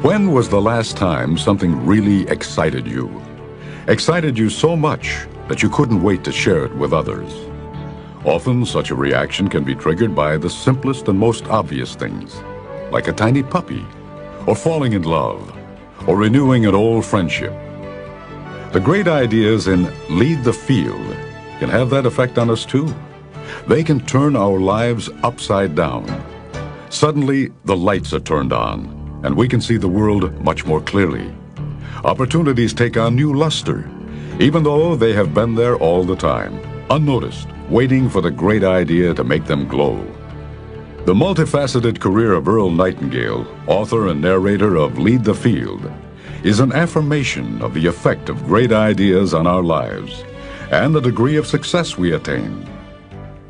When was the last time something really excited you? Excited you so much that you couldn't wait to share it with others? Often, such a reaction can be triggered by the simplest and most obvious things, like a tiny puppy, or falling in love, or renewing an old friendship. The great ideas in Lead the Field can have that effect on us too. They can turn our lives upside down. Suddenly, the lights are turned on, and we can see the world much more clearly. Opportunities take on new luster, even though they have been there all the time, unnoticed, waiting for the great idea to make them glow. The multifaceted career of Earl Nightingale, author and narrator of Lead the Field, is an affirmation of the effect of great ideas on our lives and the degree of success we attain.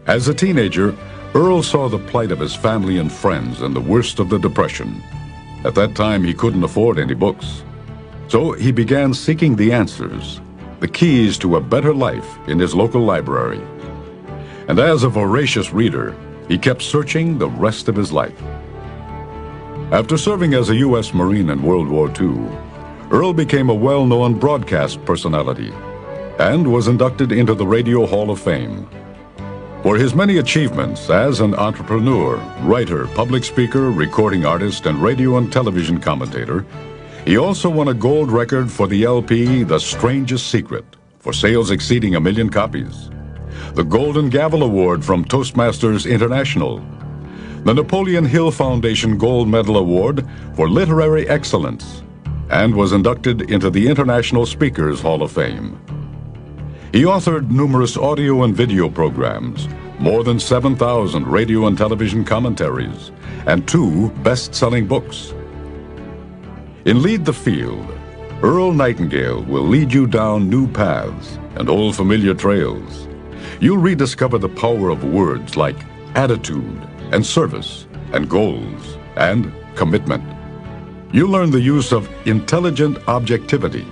As a teenager, Earl saw the plight of his family and friends in the worst of the Depression. At that time, he couldn't afford any books. So he began seeking the answers, the keys to a better life, in his local library. And as a voracious reader, he kept searching the rest of his life. After serving as a U.S. Marine in World War II, Earl became a well-known broadcast personality and was inducted into the Radio Hall of Fame. For his many achievements as an entrepreneur, writer, public speaker, recording artist, and radio and television commentator, he also won a gold record for the LP The Strangest Secret, for sales exceeding 1 million copies, the Golden Gavel Award from Toastmasters International, the Napoleon Hill Foundation Gold Medal Award for Literary Excellence, and was inducted into the International Speakers Hall of Fame. He authored numerous audio and video programs, more than 7,000 radio and television commentaries, and 2 best-selling books. In Lead the Field, Earl Nightingale will lead you down new paths and old familiar trails. You'll rediscover the power of words like attitude and service and goals and commitment. You'll learn the use of intelligent objectivity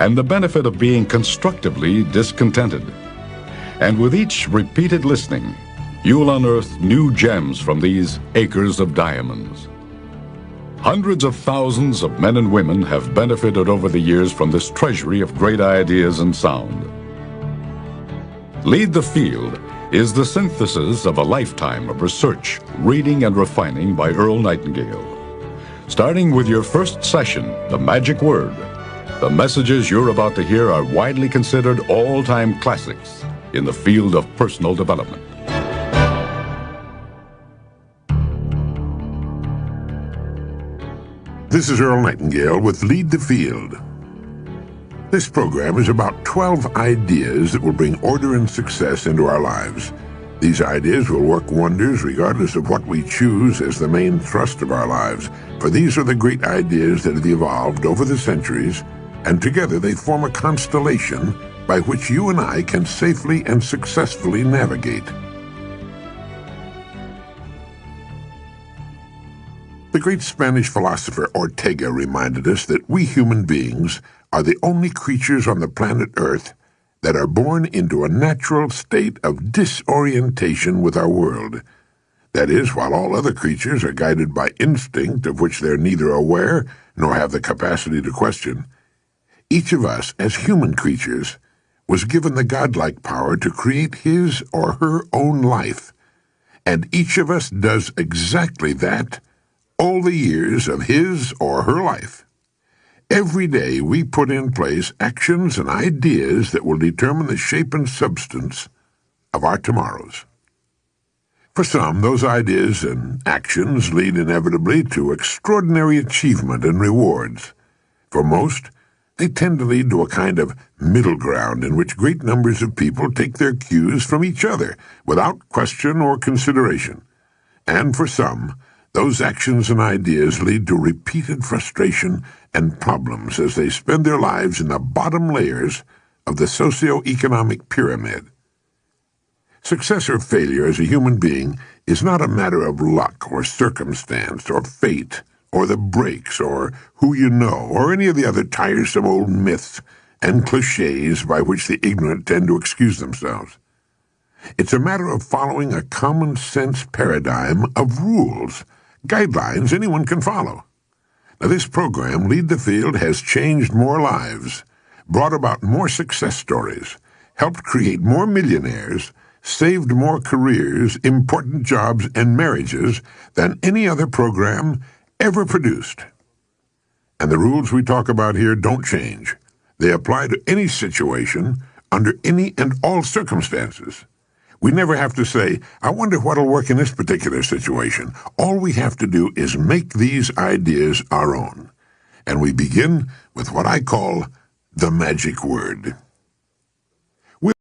and the benefit of being constructively discontented. And with each repeated listening, you'll unearth new gems from these acres of diamonds. Hundreds of thousands of men and women have benefited over the years from this treasury of great ideas and sound. Lead the Field is the synthesis of a lifetime of research, reading, and refining by Earl Nightingale. Starting with your first session, The Magic Word, the messages you're about to hear are widely considered all-time classics in the field of personal development. This is Earl Nightingale with Lead the Field. This program is about 12 ideas that will bring order and success into our lives. These ideas will work wonders regardless of what we choose as the main thrust of our lives, for these are the great ideas that have evolved over the centuries, and together they form a constellation by which you and I can safely and successfully navigate. The great Spanish philosopher Ortega reminded us that we human beings are the only creatures on the planet Earth that are born into a natural state of disorientation with our world. That is, while all other creatures are guided by instinct of which they're neither aware nor have the capacity to question, each of us, as human creatures, was given the godlike power to create his or her own life. And each of us does exactly that all the years of his or her life. Every day we put in place actions and ideas that will determine the shape and substance of our tomorrows. For some, those ideas and actions lead inevitably to extraordinary achievement and rewards. For most, they tend to lead to a kind of middle ground in which great numbers of people take their cues from each other without question or consideration. And for some, those actions and ideas lead to repeated frustration and problems as they spend their lives in the bottom layers of the socio-economic pyramid. Success or failure as a human being is not a matter of luck or circumstance or fate or the breaks or who you know or any of the other tiresome old myths and cliches by which the ignorant tend to excuse themselves. It's a matter of following a common-sense paradigm of rules, guidelines anyone can follow. Now, this program, Lead the Field, has changed more lives, brought about more success stories, helped create more millionaires, saved more careers, important jobs, and marriages than any other program ever produced. And the rules we talk about here don't change. They apply to any situation, under any and all circumstances. We never have to say, I wonder what'll work in this particular situation. All we have to do is make these ideas our own. And we begin with what I call the magic word.